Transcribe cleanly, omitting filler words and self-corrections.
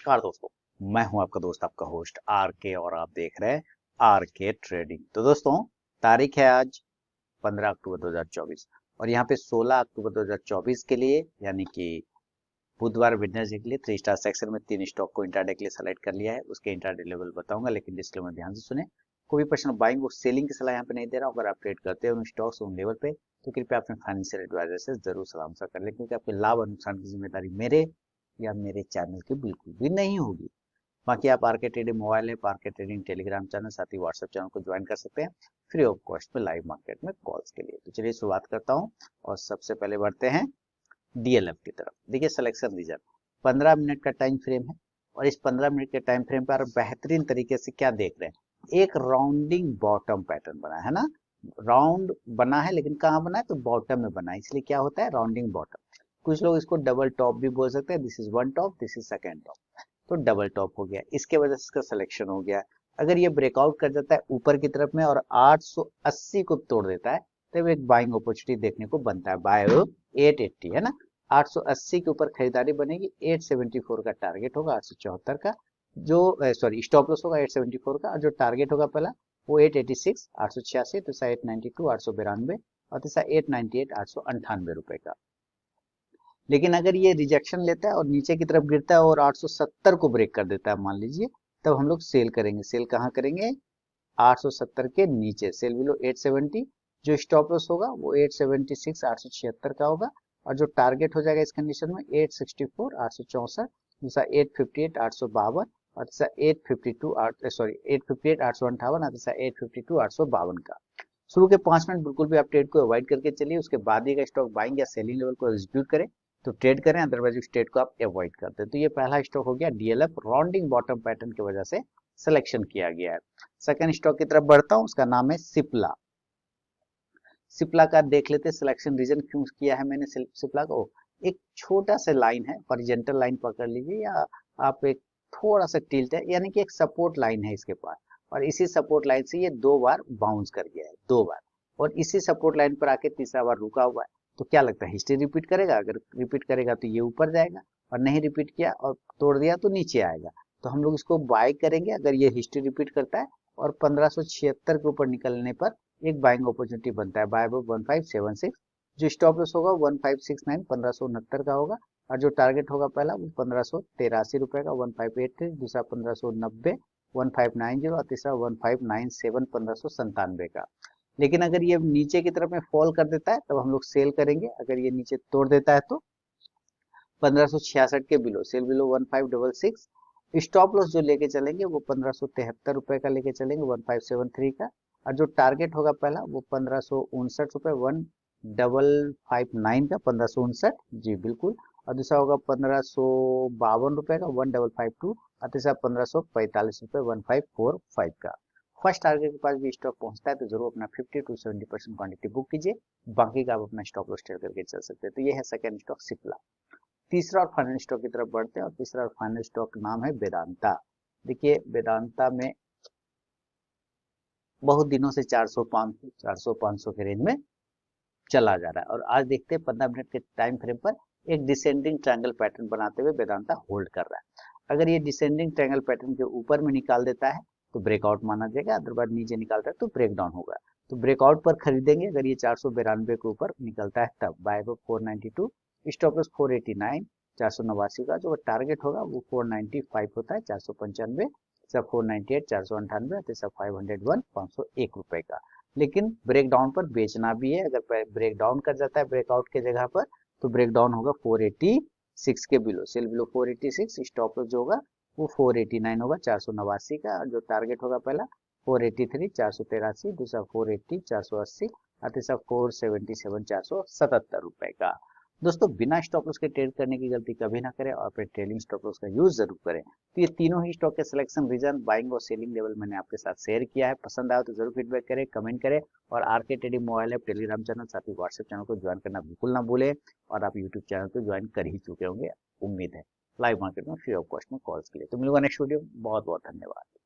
नमस्कार दोस्तों, मैं हूं आपका दोस्त आपका होस्ट आर के और आप देख रहे हैं आर के ट्रेडिंग। तो दोस्तों, तारीख है आज 15 अक्टूबर 2024 और यहाँ पे 16 अक्टूबर 2024 के लिए यानी कि बुधवार वेडनेसडे के लिए 3 स्टार सेक्शन में 3 स्टॉक को इंट्राडे के लिए सेलेक्ट कर लिया है। उसके इंट्राडे लेवल बताऊंगा, लेकिन डिस्क्लेमर ध्यान से सुने। कोई भी पर्सन बाइंग और सेलिंग की सलाह यहाँ पे नहीं दे रहा हूँ। अगर आप ट्रेड करते हैं उन स्टॉक्स उन लेवल पे तो कृपया अपने फाइनेंशियल एडवाइजर से जरूर सलाह मशवरा कर लें, क्योंकि आपके लाभ और नुकसान की जिम्मेदारी मेरे या मेरे चैनल की बिल्कुल भी नहीं होगी। बाकी आप आर के ट्रेडिंग मोबाइल ऐप, आर के ट्रेडिंग टेलीग्राम चैनल, साथ ही व्हाट्सएप चैनल को ज्वाइन कर सकते हैं फ्री ऑफ कॉस्ट में लाइव मार्केट में कॉल्स के लिए। तो चलिए शुरुआत करता हूँ और सबसे पहले बढ़ते हैं डीएलएफ की तरफ। देखिए सिलेक्शन रीजन 15 मिनट का टाइम फ्रेम है और इस 15 मिनट के टाइम फ्रेम पर बेहतरीन तरीके से क्या देख रहे हैं, एक राउंडिंग बॉटम पैटर्न बना है ना। राउंड बना है लेकिन कहाँ बना है, तो बॉटम में बना है, इसलिए क्या होता है राउंडिंग बॉटम। कुछ लोग इसको डबल टॉप भी बोल सकते हैं। This is one top, this is second top, तो डबल टॉप हो गया, इसके वजह से इसका सिलेक्शन हो गया। अगर ये ब्रेकआउट कर जाता है ऊपर की तरफ में और 880 को तोड़ देता है तो एक बाइंग अपॉर्चुनिटी देखने को बनता है। बाय 880 है ना, 880 के ऊपर खरीदारी बनेगी। 874 का टारगेट होगा, 874 का जो सॉरी स्टॉप लॉस होगा 874 का, और जो टारगेट होगा पहला वो 886, 886, दूसरा 892, 892 और तीसरा 898, 898 रुपए का। लेकिन अगर ये रिजेक्शन लेता है और नीचे की तरफ गिरता है और 870 को ब्रेक कर देता है मान लीजिए, तब हम लोग सेल करेंगे। सेल कहाँ करेंगे, 870 के नीचे, सेल बिलो 870। जो स्टॉप लॉस होगा वो 876, 876 का होगा, और जो टारगेट हो जाएगा इस कंडीशन में 864, 864, दूसरा 858, 852 और तीसरा 852, सॉरी 858, 858 और तीसरा 852, 852 का। शुरू के 5 मिनट बिल्कुल भी आप ट्रेड को अवॉइड करके चलिए, उसके बाद ही स्टॉक बाइंग या सेलिंग लेवल को एग्जीक्यूट करें तो ट्रेड करें, अदरवाइज उस ट्रेड को आप अवॉइड करते हैं। तो ये पहला स्टॉक हो गया डीएलएफ, राउंडिंग बॉटम पैटर्न की वजह से सिलेक्शन किया गया है। सेकंड स्टॉक की तरफ बढ़ता हूं, उसका नाम है सिप्ला। सिप्ला का देख लेते सिलेक्शन रीजन क्यों किया है मैंने सिप्ला को। एक छोटा सा लाइन है, हॉरिजॉन्टल लाइन पकड़ लीजिए, या आप एक थोड़ा सा टिल्ट है, यानी कि एक सपोर्ट लाइन है इसके पास, और इसी सपोर्ट लाइन से ये 2 बार बाउंस कर गया है, 2 बार, और इसी सपोर्ट लाइन पर आके तीसरा बार रुका हुआ है। तो क्या लगता है हिस्ट्री रिपीट करेगा? अगर रिपीट करेगा तो ये ऊपर जाएगा, और नहीं रिपीट किया और तोड़ दिया तो नीचे आएगा। तो हम लोग इसको बाय करेंगे अगर ये हिस्ट्री रिपीट करता है और 1576 के ऊपर निकलने पर एक बाइंग अपॉर्चुनिटी बनता है बाय 1576। जो स्टॉप लॉस होगा 1569, 1569 का होगा, और जो टारगेट होगा पहला वो 1583 रुपए का, 1583, दूसरा 1590, 1590 और तीसरा 1597, 1597 का। लेकिन अगर ये नीचे की तरफ में फॉल कर देता है तब हम लोग सेल करेंगे। अगर ये नीचे तोड़ देता है तो 1566 के below, cell below 1566। Stop loss जो लेके चलेंगे वो 1573 रुपए का लेके चलेंगे, 1573 का, और जो टारगेट होगा पहला वो 1559 रुपए, 1559 का, 1559 जी बिल्कुल, और दूसरा होगा 1552 रुपए का, 1552, और तीसरा 1545 रुपए, 1545 का। फर्स्ट टारगेट के पास भी स्टॉक पहुंचता है तो जरूर अपना 50 to 70% क्वांटिटी बुक कीजिए, बाकी का आप अपना स्टॉप लॉस ट्रेड करके चल सकते हैं। तो ये है सेकंड स्टॉक सिप्ला। तीसरा और फाइनल स्टॉक की तरफ बढ़ते हैं, और तीसरा और फाइनल स्टॉक का नाम है वेदांता। देखिए वेदांता में बहुत दिनों से 400 500 400 500 के रेंज में चला जा रहा है, और आज देखते हैं 15 मिनट के टाइम फ्रेम पर एक डिसेंडिंग ट्रायंगल पैटर्न बनाते हुए वेदांता होल्ड कर रहा है। अगर ये डिसेंडिंग ट्रायंगल पैटर्न के ऊपर में निकाल देता है तो ब्रेकआउट माना जाएगा, अदरवाइज नीचे निकालता है तो ब्रेक डाउन होगा। तो ब्रेकआउट पर खरीदेंगे अगर ये 492 के ऊपर निकलता है तब। बाय 492, स्टॉप लॉस 489, 489 का, जो टारगेट होगा वो 495 होता है, 495, सब 498, 498, तीसरा 501, 501 रुपए का। लेकिन ब्रेक डाउन पर बेचना भी है। अगर ब्रेक डाउन कर जाता है ब्रेकआउट के जगह पर तो ब्रेक डाउन होगा 486 के below, cell below 486, stop loss जो होगा वो 489 होगा, 489 का, और जो टारगेट होगा पहला 483, 483, दूसरा 480, 480 और तीसरा 477, 477 रुपए का। दोस्तों बिना स्टॉप लॉस के ट्रेड करने की गलती कभी ना करें और अपने ट्रेडिंग स्टॉप लॉस का यूज जरूर करें। तो ये तीनों ही स्टॉक के सिलेक्शन, रीजन, बाइंग और सेलिंग लेवल मैंने आपके साथ शेयर किया है। पसंद आया तो जरूर फीडबैक करें, कमेंट करें, और आर के trading mobile app, Telegram channel, साथ ही व्हाट्सएप चैनल को ज्वाइन करना बिल्कुल ना भूलें। और आप यूट्यूब चैनल को ज्वाइन कर ही चुके होंगे उम्मीद है, लाइव मार्केट में फ्री ऑफ कॉस्ट में कॉल्स के लिए। तो मिलूंगा नेक्स्ट वीडियो, बहुत बहुत धन्यवाद।